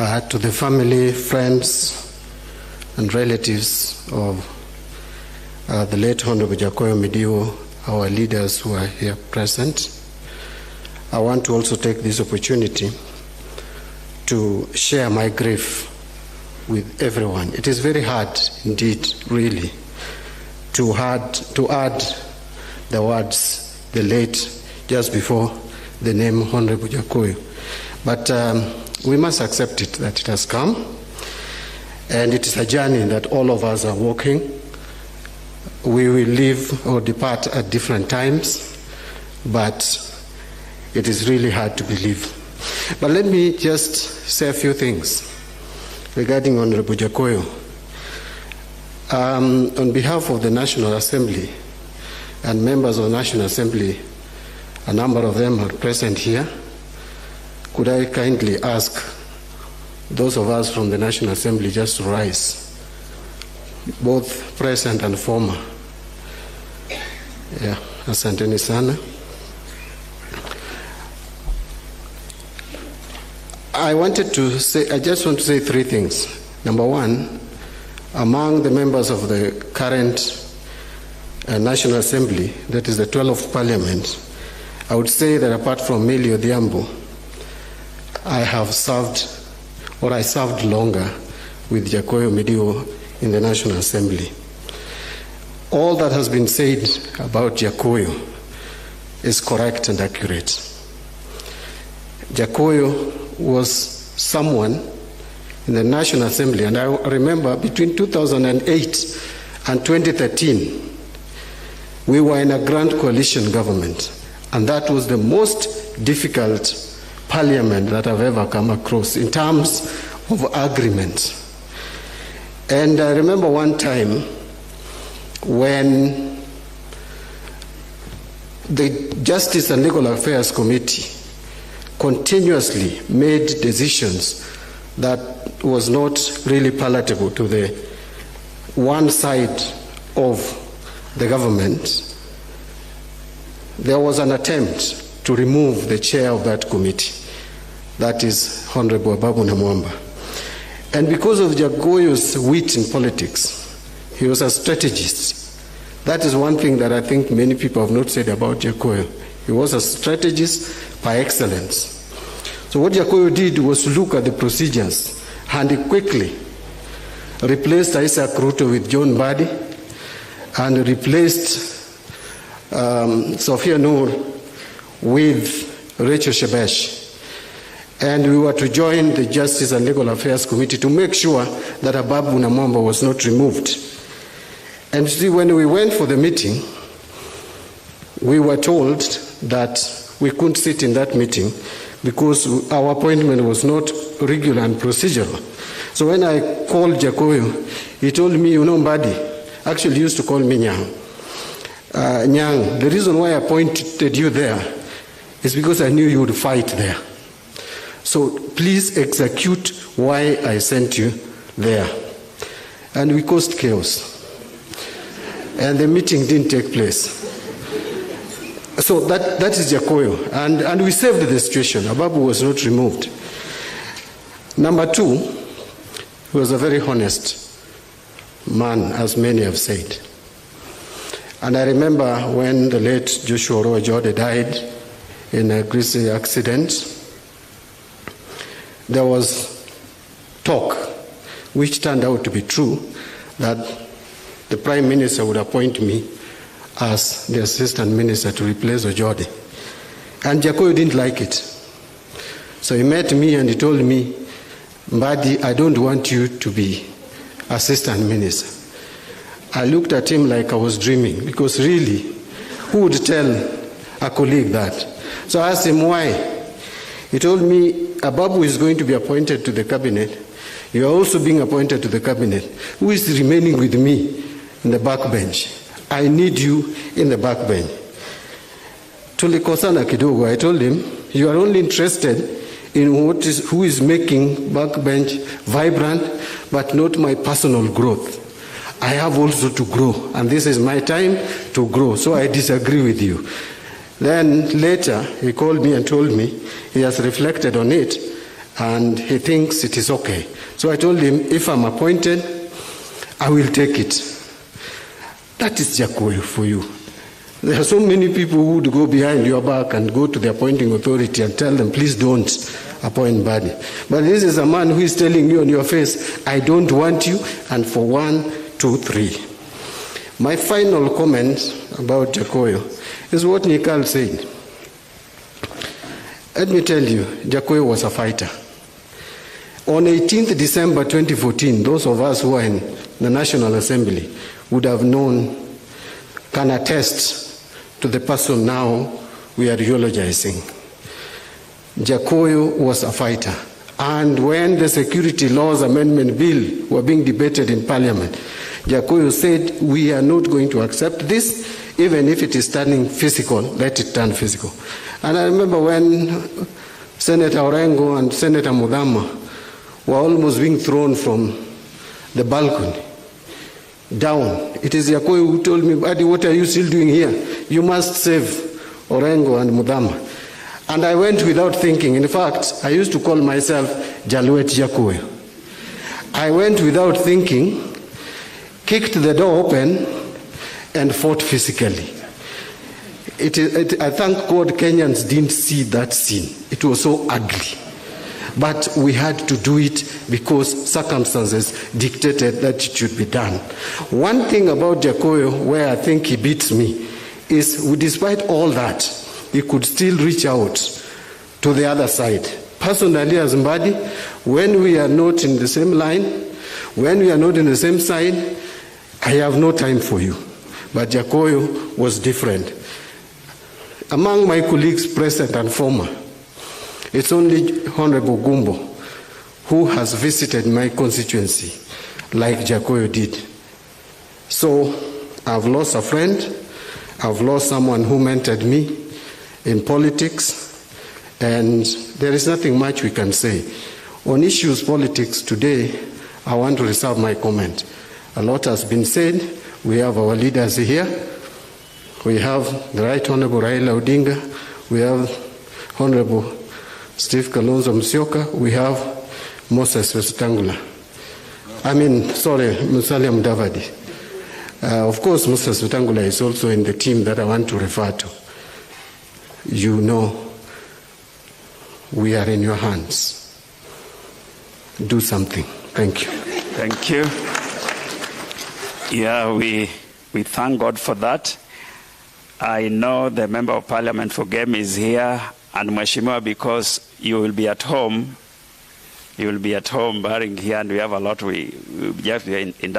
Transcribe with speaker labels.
Speaker 1: to the family, friends, and relatives of the late Honorable Jakoyo Midiwo, our leaders who are here present. I want to also take this opportunity to share my grief with everyone. It is very hard indeed, really, to add the words, the late, just before the name Honorable Jakoyo. But we must accept it, that it has come, and it is a journey that all of us are walking. We will live or depart at different times, but it is really hard to believe. But let me just say a few things regarding Honorable Jakoyo. On behalf of the National Assembly and members of the National Assembly, a number of them are present here. Could I kindly ask those of us from the National Assembly just to rise, both present and former. Yeah, asanteni sana. I just want to say three things. Number one, among the members of the current National Assembly, that is the 12th Parliament, I would say that apart from Mili Odhiambo, I served longer with Jakoyo Midiwo in the National Assembly. All that has been said about Jakoyo is correct and accurate. Jakoyo was someone in the National Assembly, and I remember between 2008 and 2013, we were in a grand coalition government, and that was the most difficult parliament that I've ever come across in terms of agreement. And I remember one time when the Justice and Legal Affairs Committee continuously made decisions that was not really palatable to the one side of the government, there was an attempt to remove the chair of that committee, that is Honorable Babu Namwamba. And because of Jakoyo's wit in politics, he was a strategist. That is one thing that I think many people have not said about Jakoyo. He was a strategist by excellence. So what Jakoyo did was to look at the procedures, and he quickly replaced Isaac Ruto with John Mbadi and replaced Sophia Noor with Rachel Shebesh. And we were to join the Justice and Legal Affairs Committee to make sure that Babu Namwamba was not removed. And see, when we went for the meeting, we were told that we couldn't sit in that meeting because our appointment was not regular and procedural. So when I called Jakoyo, he told me, Mbadi, actually used to call me Nyang. Nyang, the reason why I appointed you there is because I knew you would fight there. So please execute why I sent you there. And we caused chaos. And the meeting didn't take place. So that is Jakoyo. And we saved the situation. Ababu was not removed. Number two, he was a very honest man, as many have said. And I remember when the late Joshua Ojode died in a grisly accident, there was talk, which turned out to be true, that the Prime Minister would appoint me as the Assistant Minister to replace Ojode. And Jakoyo didn't like it. So he met me and he told me, Mbadi, I don't want you to be Assistant Minister. I looked at him like I was dreaming, because really, who would tell a colleague that? So I asked him why. He told me, Ababu is going to be appointed to the cabinet. You are also being appointed to the cabinet. Who is remaining with me in the back bench? I need you in the back bench. Tulikosana kidogo, I told him, you are only interested in who is making back bench vibrant, but not my personal growth. I have also to grow, and this is my time to grow, so I disagree with you. Then later, he called me and told me he has reflected on it, and he thinks it is okay. So I told him, if I'm appointed, I will take it. That is Jakoyo for you. There are so many people who would go behind your back and go to the appointing authority and tell them, please don't appoint Mbadi. But this is a man who is telling you on your face, I don't want you, and for 1, 2, 3. My final comment about Jakoyo is what Nikal said. Let me tell you, Jakoyo was a fighter. On 18th December 2014, those of us who are in the National Assembly would have known, can attest to the person now we are eulogizing. Jakoyo was a fighter. And when the Security Laws Amendment Bill were being debated in Parliament, Jakoyo said, we are not going to accept this, even if it is turning physical, let it turn physical. And I remember when Senator Orengo and Senator Mudama were almost being thrown from the balcony down. It is Jakoyo who told me, Mbadi, what are you still doing here? You must save Orengo and Mudama. And I went without thinking. In fact, I used to call myself Jaluet Jakoyo. I went without thinking, kicked the door open, and fought physically. I thank God Kenyans didn't see that scene. It was so ugly. But we had to do it because circumstances dictated that it should be done. One thing about Jakoyo, where I think he beats me, is despite all that, he could still reach out to the other side. Personally, as Mbadi, when we are not in the same line, when we are not in the same side, I have no time for you. But Jakoyo was different. Among my colleagues, present and former, it's only Honorable Gumbo who has visited my constituency like Jakoyo did. So I've lost a friend, I've lost someone who mentored me in politics, and there is nothing much we can say. On issues politics today, I want to reserve my comment. A lot has been said. We have our leaders here. We have the Right Honorable Raila Odinga. We have Honorable Steve Kalonzo Musyoka. We have Moses Wetangula. Musalia Mudavadi. Of course, Moses Wetangula is also in the team that I want to refer to. You know, we are in your hands. Do something. Thank you.
Speaker 2: Thank you. Yeah, we thank God for that. I know the Member of Parliament for Game is here, and Mheshimiwa, because you will be at home, barring here, and we have a lot we just in